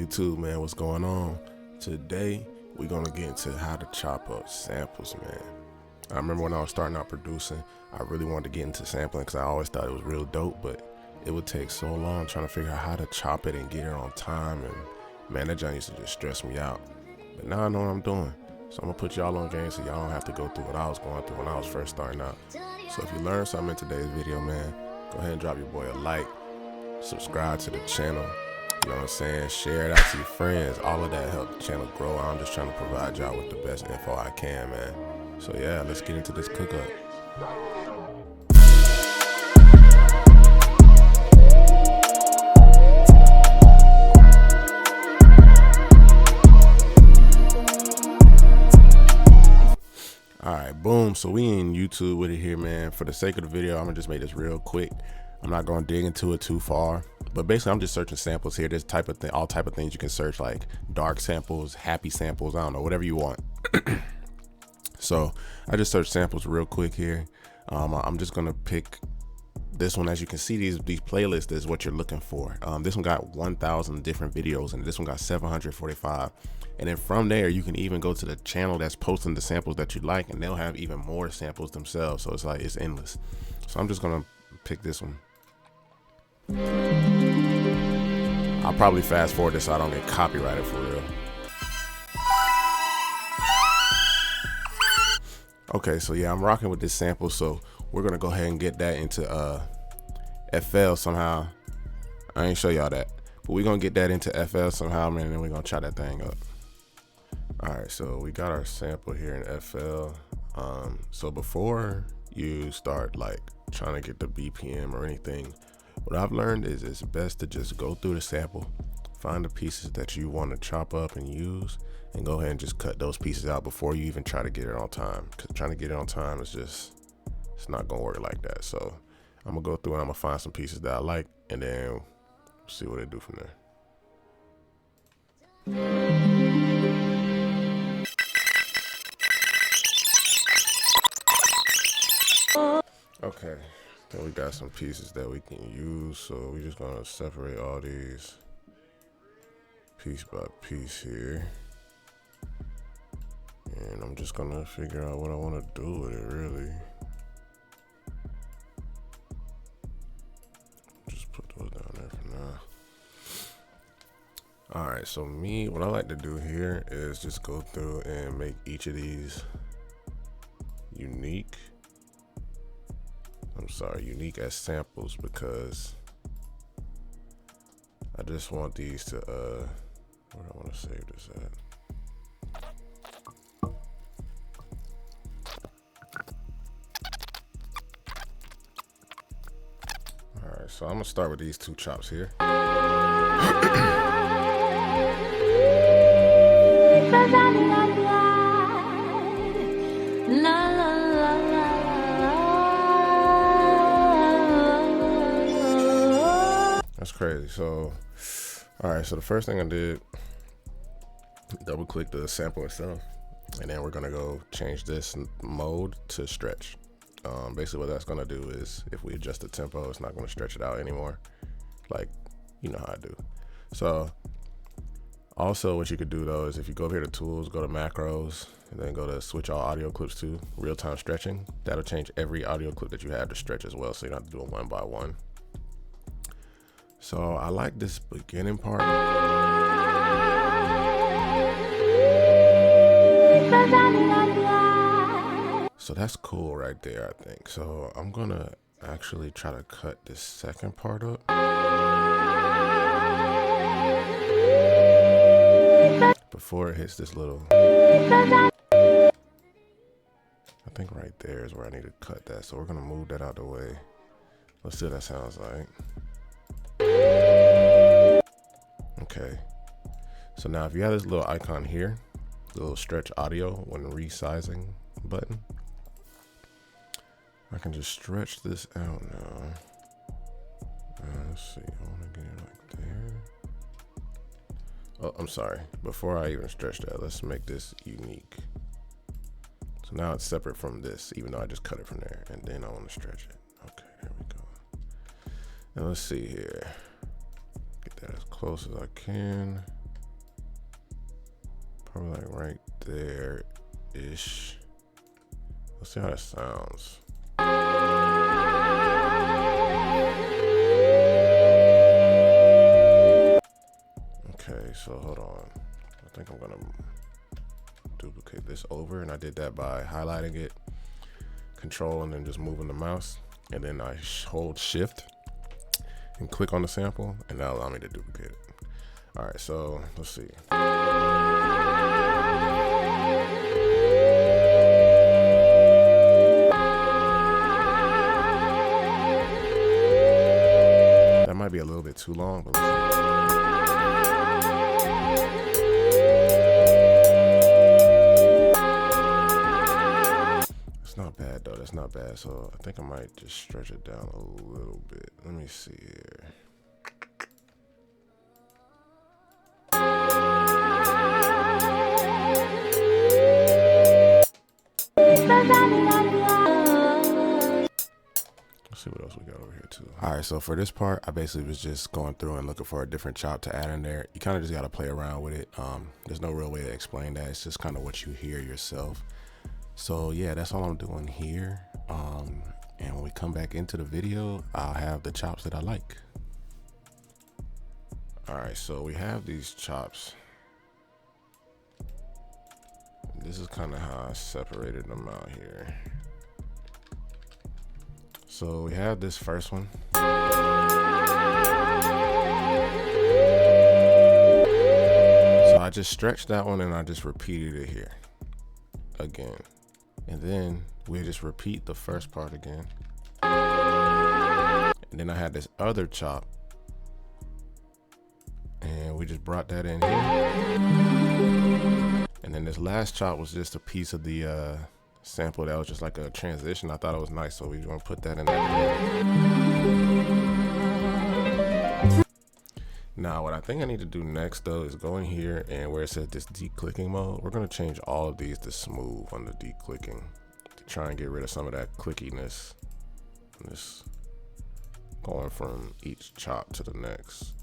YouTube, man? What's going on? Today we're gonna get into how to chop up samples, man. I remember when I was starting out producing, I really wanted to get into sampling because I always thought it was real dope, but it would take so long trying to figure out how to chop it and get it on time, and man, that joint used to just stress me out. But now I know what I'm doing, so I'm gonna put y'all on game so y'all don't have to go through what I was going through when I was first starting out. So if you learned something in today's video, man, go ahead and drop your boy a like, subscribe to the channel, you know what I'm saying, share it out to your friends. All of that helps the channel grow. I'm just trying to provide y'all with the best info I can, man. So yeah, let's get into this cook up. Alright, boom. So we in YouTube with it here, man. For the sake of the video, I'm gonna just make this real quick. I'm not gonna dig into it too far, but basically I'm just searching samples here. This type of thing, all type of things you can search, like dark samples, happy samples, I don't know, whatever you want. So I just searched samples real quick here. I'm just gonna pick this one. As you can see, these playlists is what you're looking for. This one got 1,000 different videos, and this one got 745. And then from there, you can even go to the channel that's posting the samples that you like, and they'll have even more samples themselves. So it's like, it's endless. So I'm just gonna pick this one. I'll probably fast forward this so I don't get copyrighted for real. Okay, so yeah, I'm rocking with this sample, so we're gonna go ahead and get that into FL somehow. I ain't show y'all that, but we're gonna get that into FL somehow, man, and then we're gonna chop that thing up. All right, so we got our sample here in FL. So before you start like trying to get the BPM or anything, what I've learned is it's best to just go through the sample, find the pieces that you want to chop up and use, and go ahead and just cut those pieces out before you even try to get it on time. Because trying to get it on time is just, it's not gonna work like that. So I'm gonna go through and I'm gonna find some pieces that I like, and then see what they do from there. Okay, then we got some pieces that we can use, so we're just gonna separate all these piece by piece here, and I'm just gonna figure out what I want to do with it, really. Just put those down there for now. All right, so what I like to do here is just go through and make each of these unique. Unique as samples, because I just want these to, where do I want to save this at? All right, so I'm gonna start with these two chops here. That's crazy. So, all right, so the first thing I did, double click the sample itself, and then we're gonna go change this mode to stretch. Basically what that's gonna do is, if we adjust the tempo, it's not gonna stretch it out anymore, like, you know how I do. So also what you could do though is, if you go over here to tools, go to macros, and then go to switch all audio clips to real-time stretching, that'll change every audio clip that you have to stretch as well, so you don't have to do it one by one. So I like this beginning part. So that's cool right there, I think. So I'm gonna actually try to cut this second part up. Before it hits this little, I think right there is where I need to cut that. So we're gonna move that out the way. Let's see what that sounds like. Okay, so now if you have this little icon here, the little stretch audio when resizing button, I can just stretch this out now. Let's see, I want to get it like there. Oh, I'm sorry, before I even stretch that, let's make this unique. So now it's separate from this, even though I just cut it from there, and then I want to stretch it. Okay, there we go. Now let's see here. Get that as close as I can. Probably like right there ish. Let's see how that sounds. Okay, so hold on. I think I'm gonna duplicate this over, and I did that by highlighting it, control, and then just moving the mouse, and then I hold shift and click on the sample, and that'll allow me to duplicate it. All right, so let's see. That might be a little bit too long, but let's see. It's not bad though, that's not bad. So I think I might just stretch it down a little bit. Let me see here. Let's see what else we got over here too. All right, so for this part, I basically was just going through and looking for a different chop to add in there. You kind of just got to play around with it. There's no real way to explain that. It's just kind of what you hear yourself. So yeah, that's all I'm doing here. And when we come back into the video, I'll have the chops that I like. All right, so we have these chops. This is kind of how I separated them out here. So we have this first one. So I just stretched that one and I just repeated it here again. And then we just repeat the first part again. And then I had this other chop and we just brought that in here. And then this last chop was just a piece of the sample that was just like a transition. I thought it was nice, so we want to put that in there. Now, what I think I need to do next though is go in here and where it says this declicking mode, we're going to change all of these to smooth on the declicking to try and get rid of some of that clickiness. Just going from each chop to the next,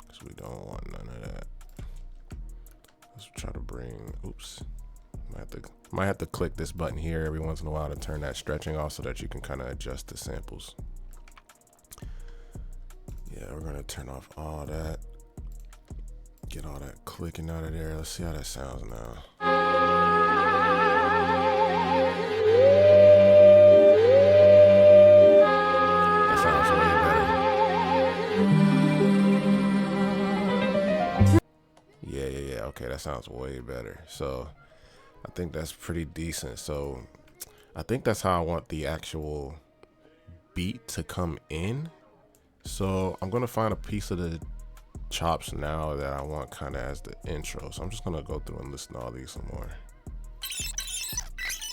because we don't want none of that. Let's try to bring, oops. Might have to click this button here every once in a while to turn that stretching off so that you can kind of adjust the samples. Yeah, we're gonna turn off all that. Get all that clicking out of there. Let's see how that sounds now. That sounds way better. Yeah, okay, that sounds way better. So I think that's pretty decent. So I think that's how I want the actual beat to come in. So I'm gonna find a piece of the chops now that I want kind of as the intro. So I'm just gonna go through and listen to all these some more.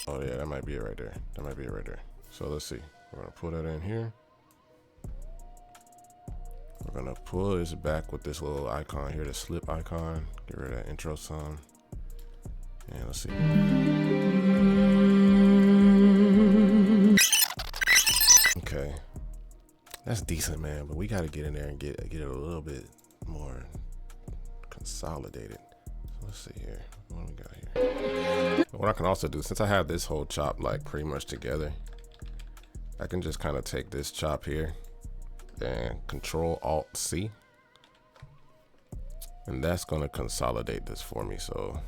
Oh yeah, that might be it right there. That might be it right there. So let's see. We're gonna put that in here. We're gonna pull this back with this little icon here, the slip icon. Get rid of that intro song. And let's see. Okay, that's decent, man. But we got to get in there and get it a little bit more consolidated. So let's see here. What do we got here? What I can also do, since I have this whole chop like pretty much together, I can just kind of take this chop here and Control Alt C, and that's gonna consolidate this for me. So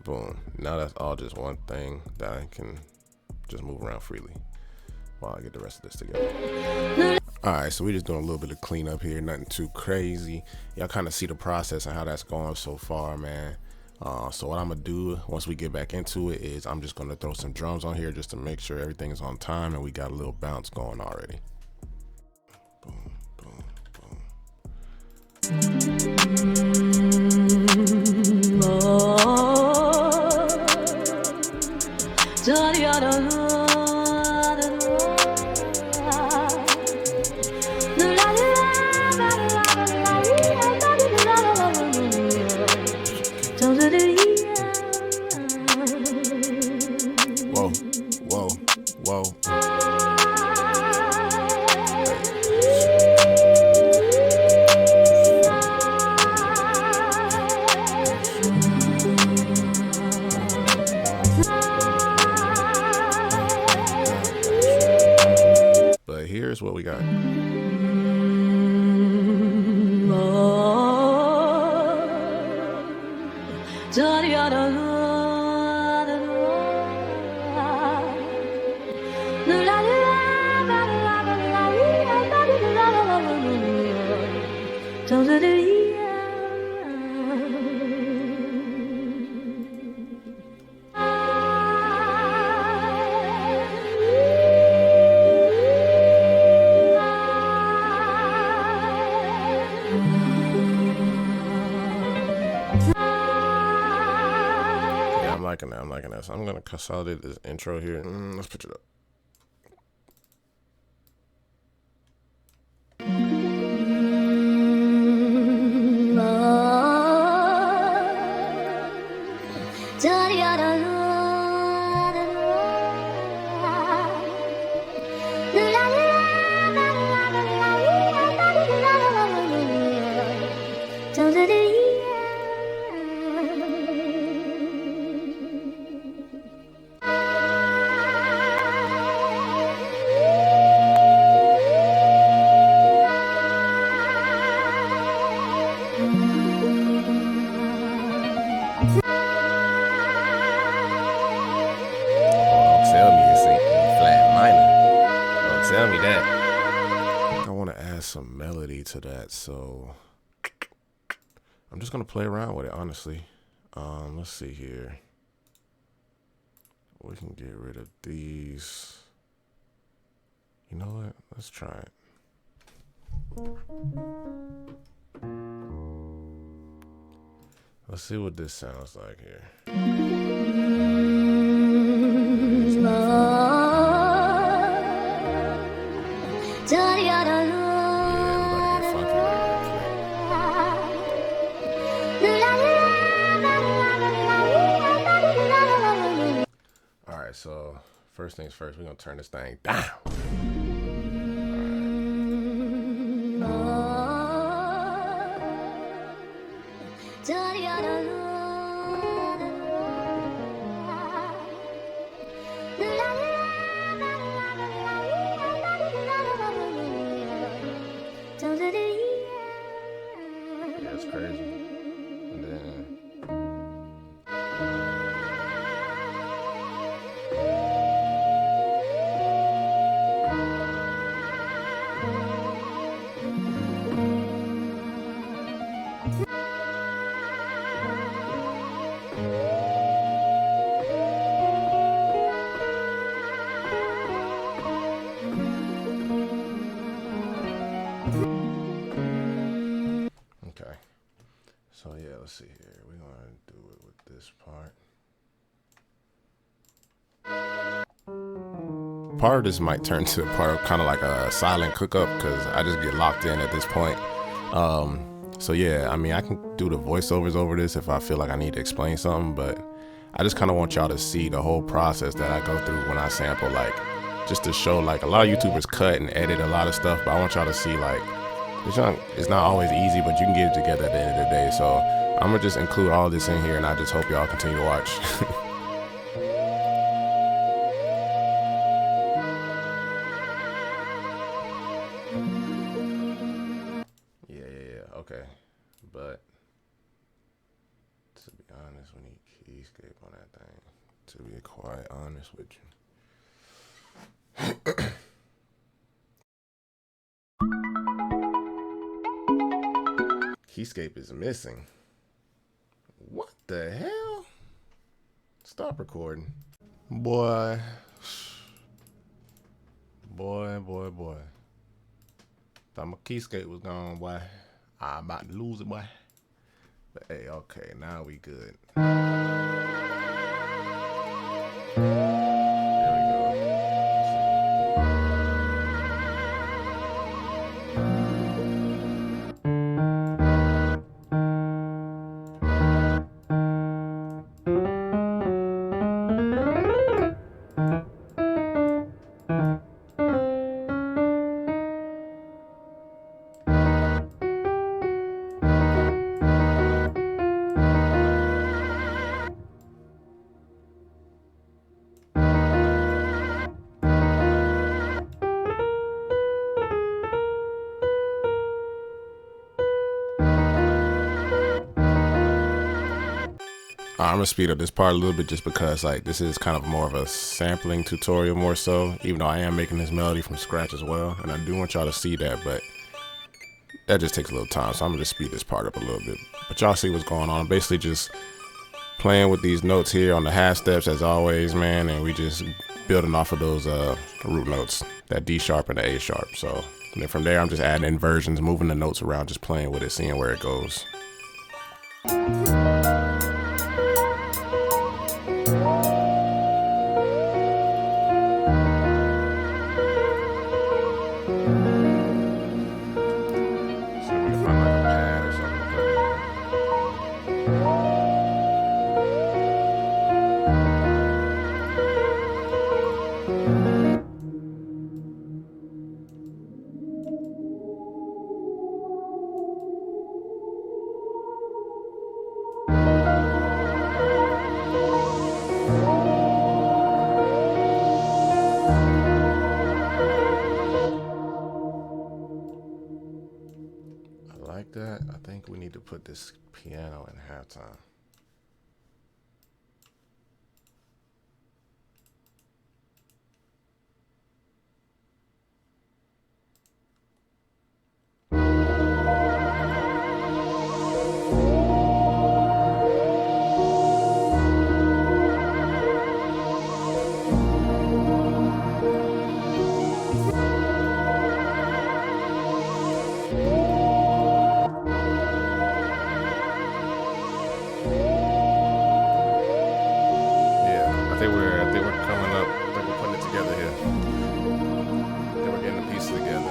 boom, now that's all just one thing that I can just move around freely while I get the rest of this together. All right, so we're just doing a little bit of cleanup here, nothing too crazy. Y'all kind of see the process and how that's going so far, man. So what I'm gonna do once we get back into it is I'm just gonna throw some drums on here just to make sure everything is on time and we got a little bounce going already. Boom, boom, Whoa, whoa, whoa. I'm liking that. So I'm gonna consolidate this intro here. Let's pitch it up. Tell me that. I want to add some melody to that, so I'm just gonna play around with it, honestly. Let's see here. We can get rid of these. You know what? Let's try it. Let's see what this sounds like here. Alright, so first things first, we're gonna turn this thing down. That's crazy. And then okay. So yeah, let's see here. We're gonna do it with this part. Part of this might turn to part of kind of like a silent cook-up because I just get locked in at this point. So yeah, I mean, I can do the voiceovers over this if I feel like I need to explain something, but I just kind of want y'all to see the whole process that I go through when I sample, like just to show, like a lot of YouTubers cut and edit a lot of stuff, but I want y'all to see like it's not always easy, but you can get it together at the end of the day. So I'm gonna just include all this in here, and I just hope y'all continue to watch. Yeah, okay. But to be honest, we need keyscape on that thing. To be quite honest with you. Keyscape is missing. What the hell? Stop recording. Boy. Thought my keyscape was gone, boy. I'm about to lose it, boy. But hey, okay, now we good. I'm gonna speed up this part a little bit just because like this is kind of more of a sampling tutorial more so, even though I am making this melody from scratch as well, and I do want y'all to see that, but that just takes a little time, so I'm gonna just speed this part up a little bit. But y'all see what's going on. I'm basically just playing with these notes here on the half steps as always, man, and we just building off of those root notes, that D sharp and the A sharp. So and then from there I'm just adding inversions, moving the notes around, just playing with it, seeing where it goes. Like that, I think we need to put this piano in halftime. I think we're coming up. I think we're putting it together here. I think we're getting the pieces together.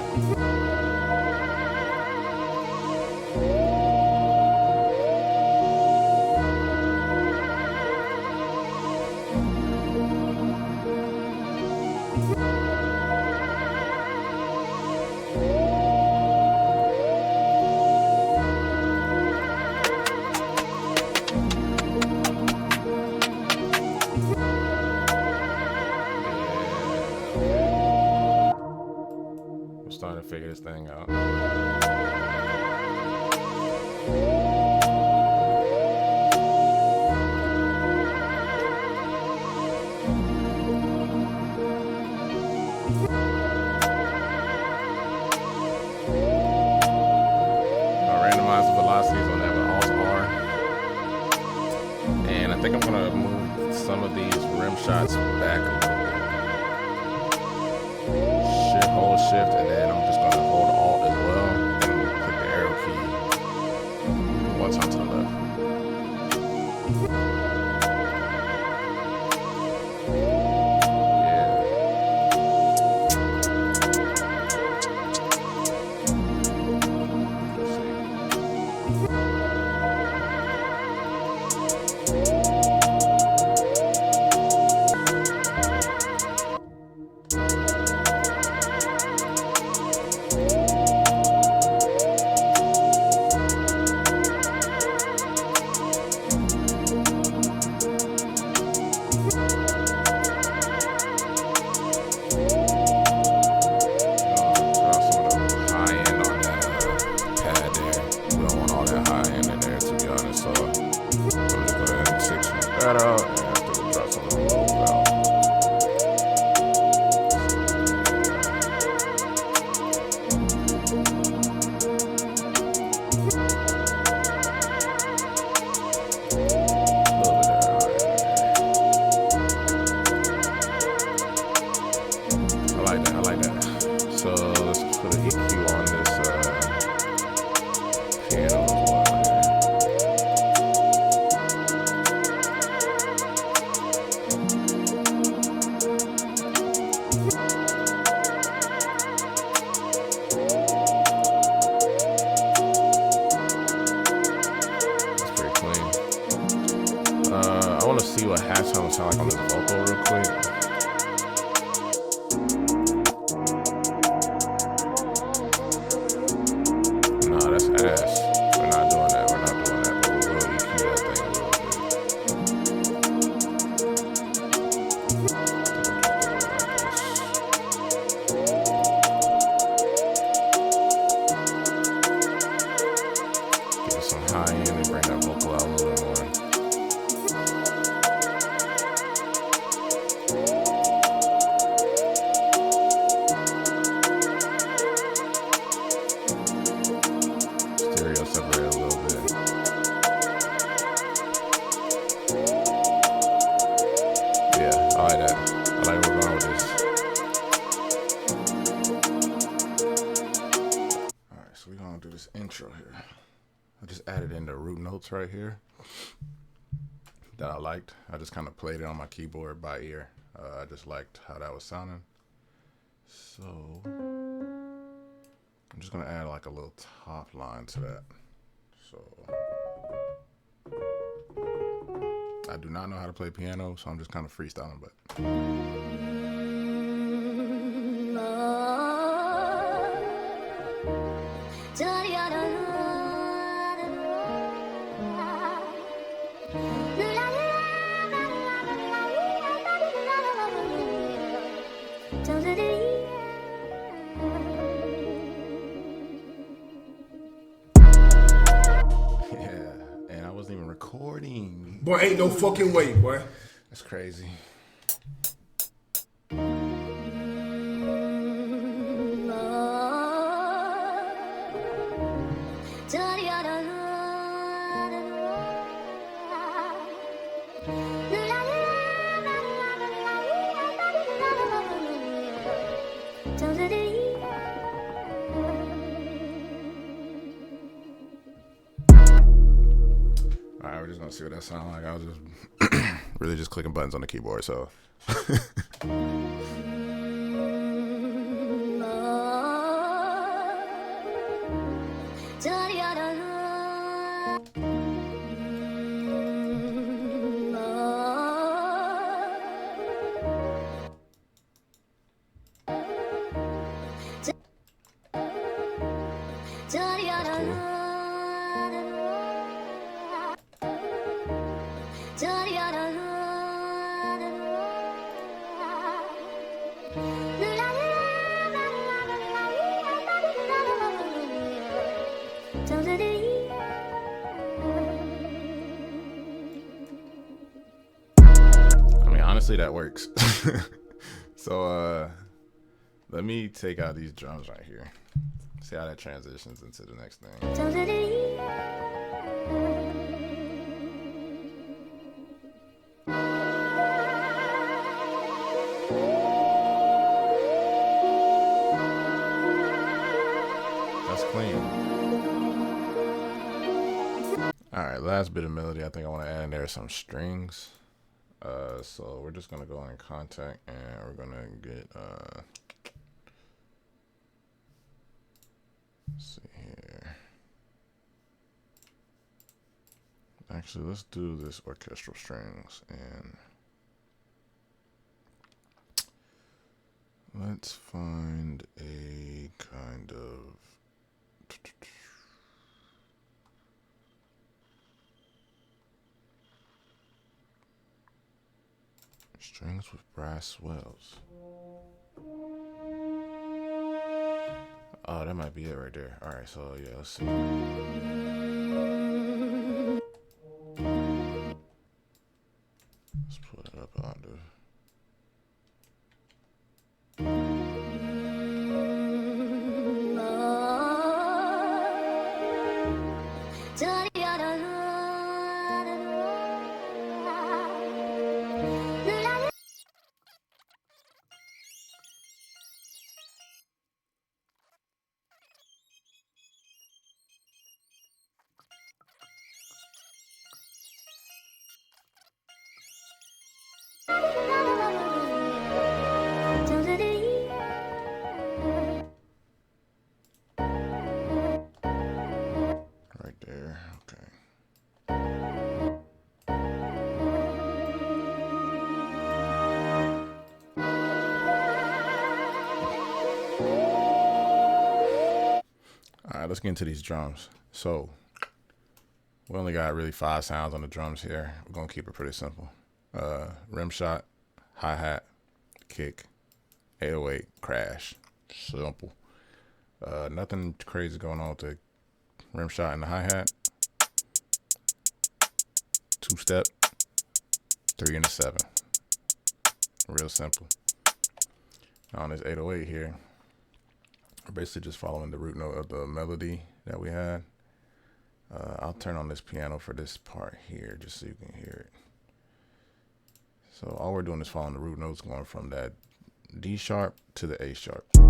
Starting to figure this thing out. I'll randomize the velocities on that with Alt-R. And I think I'm gonna move some of these rim shots back a little bit. Hold shift, and then I'm just gonna hold Alt as well, and click the arrow key one time to the left. That out, and I think we'll drop some of the lows out. I like that. So let's put an EQ on this piano as well. I want to see what halftime will sound like on this vocal real quick. Nah, that's ass. We're not doing that. But we will EQ that thing a little bit. Give it some high end and bring that vocal out a little bit more. like that. I like where we're going with this. Alright, so we're gonna do this intro here. I just added in the root notes right here that I liked. I just kind of played it on my keyboard by ear. I just liked how that was sounding. So I'm just gonna add like a little top line to that. So I do not know how to play piano, so I'm just kind of freestyling, but and I wasn't even recording. Boy, ain't no fucking way, boy. That's crazy. Alright, we're just gonna see what that sounds like. I was just really just clicking buttons on the keyboard, so honestly, that works. So let me take out these drums right here. See how that transitions into the next thing. That's clean. Alright, last bit of melody I think I want to add in there some strings. So we're just gonna go in contact and we're gonna get let's see here. Actually, let's do this orchestral strings and let's find a kind of strings with brass swells. Oh, that might be it right there. All right, so yeah, let's see. Let's pull that up onto. Right there, okay. All right, let's get into these drums. So we only got really 5 sounds on the drums here. We're gonna keep it pretty simple. Rim shot, hi-hat, kick, 808, crash. Simple. Nothing crazy going on with the rim shot and the hi-hat. 2-step, 3 and a 7. Real simple. Now on this 808 here, we're basically just following the root note of the melody that we had. I'll turn on this piano for this part here just so you can hear it. So all we're doing is following the root notes, going from that D sharp to the A sharp. So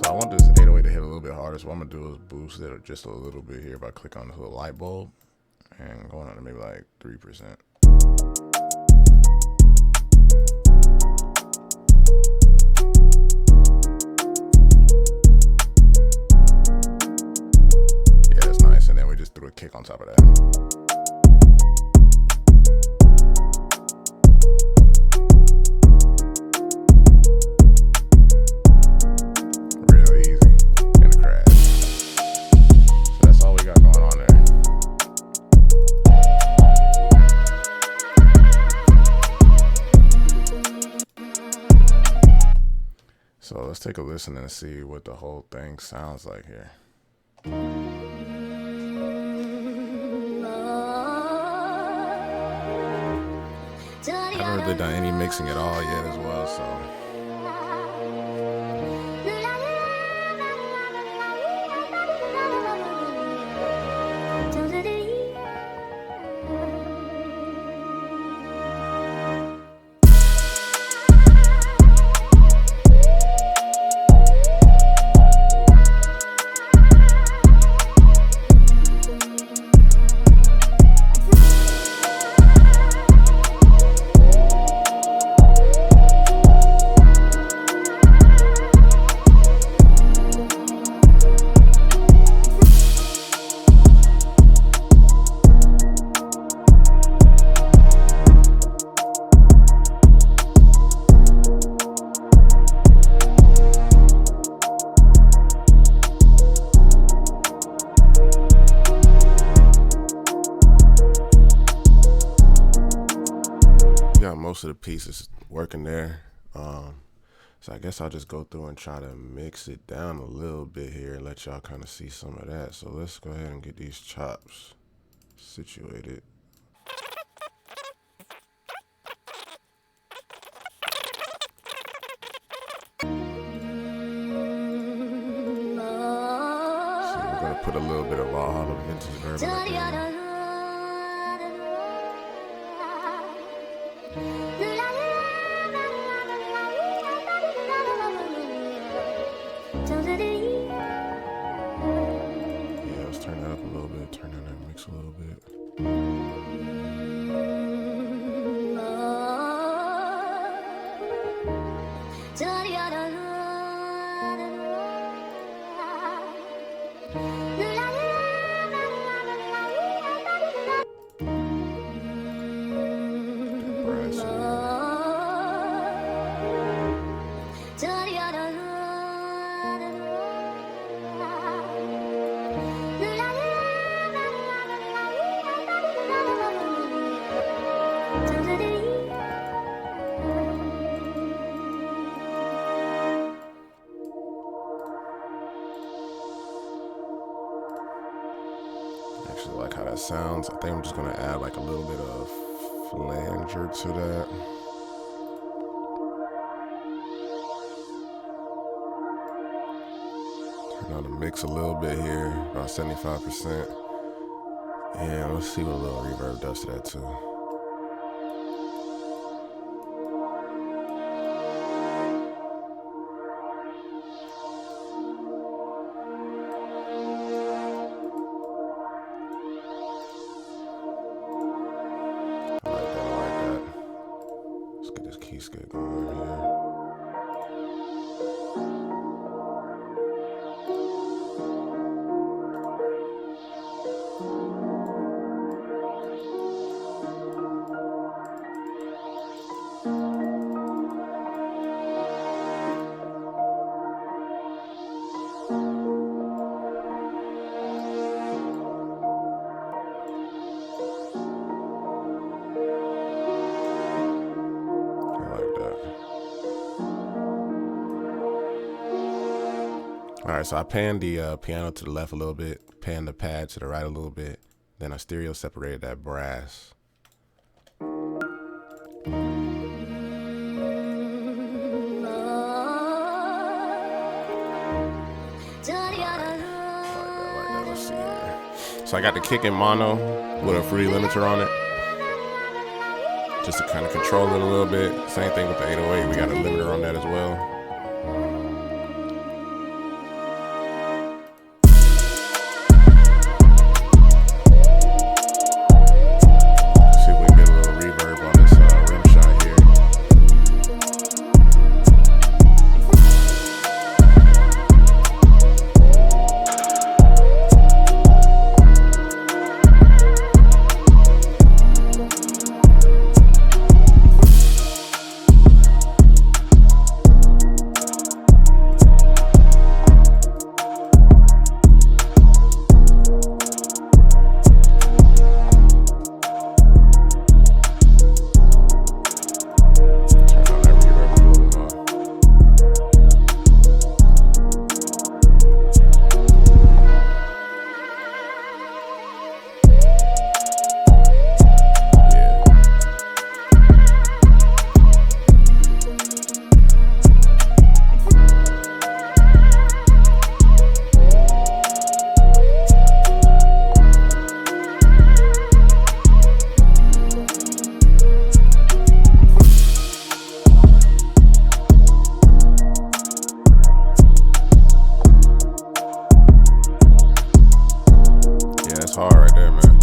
I want this 808 to hit a little bit harder, so what I'm gonna do is boost it just a little bit here by clicking on this little light bulb and going on to maybe like 3%. Threw a kick on top of that. Real easy and a crash. So that's all we got going on there. So let's take a listen and see what the whole thing sounds like here. I haven't really done any mixing at all yet as well, so. Got most of the pieces working there, so I guess I'll just go through and try to mix it down a little bit here and let y'all kind of see some of that. So let's go ahead and get these chops situated. So we're gonna put a little bit of all the vintage verb in there. Yeah, let's turn that up a little bit, turn down that mix a little bit. Actually like how that sounds. I think I'm just gonna add like a little bit of flanger to that. Turn on the mix a little bit here, about 75%. And let's see what a little reverb does to that too. Let's get going here. All right, so I panned the piano to the left a little bit, panned the pad to the right a little bit, then I stereo separated that brass. So I got the kick in mono with a free limiter on it, just to kind of control it a little bit. Same thing with the 808, we got a limiter on that as well. See if we can get a little reverb on this rim shot here. That's hard right there, man.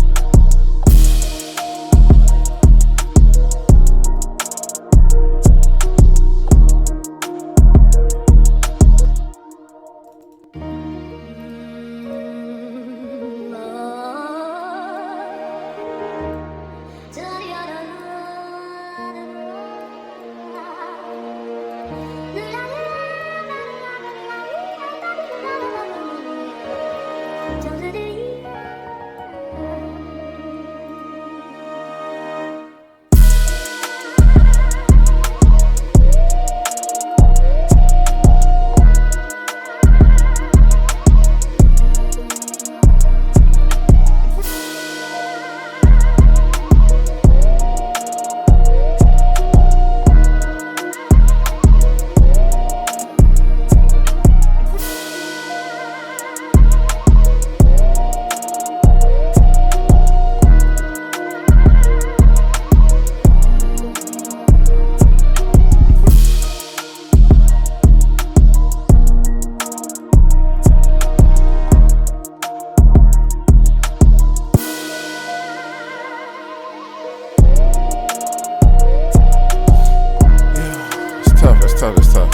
It's tough.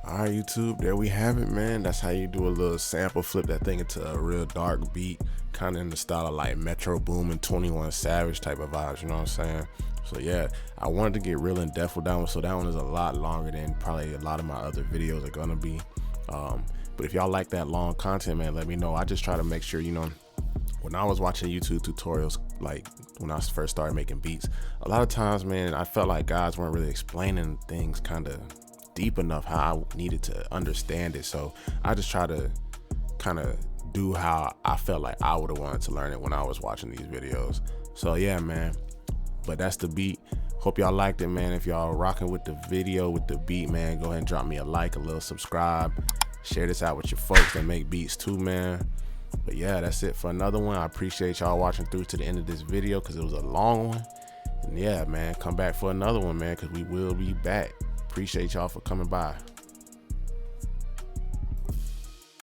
Alright, YouTube, there we have it, man. That's how you do a little sample, flip that thing into a real dark beat, kind of in the style of like Metro Boomin, 21 Savage type of vibes, you know what I'm saying? So yeah, I wanted to get real in depth with that one, so that one is a lot longer than probably a lot of my other videos are gonna be. But if y'all like that long content, man, let me know. I just try to make sure, you know, when I was watching YouTube tutorials, like when I first started making beats, a lot of times, man, I felt like guys weren't really explaining things kind of deep enough how I needed to understand it. So I just try to kind of do how I felt like I would have wanted to learn it when I was watching these videos. So yeah, man, but that's the beat. Hope y'all liked it, man. If y'all rocking with the video, with the beat, man, go ahead and drop me a like, a little subscribe, share this out with your folks that make beats too, man. But yeah, that's it for another one. I appreciate y'all watching through to the end of this video because it was a long one. And yeah, man, come back for another one, man, because we will be back. Appreciate y'all for coming by.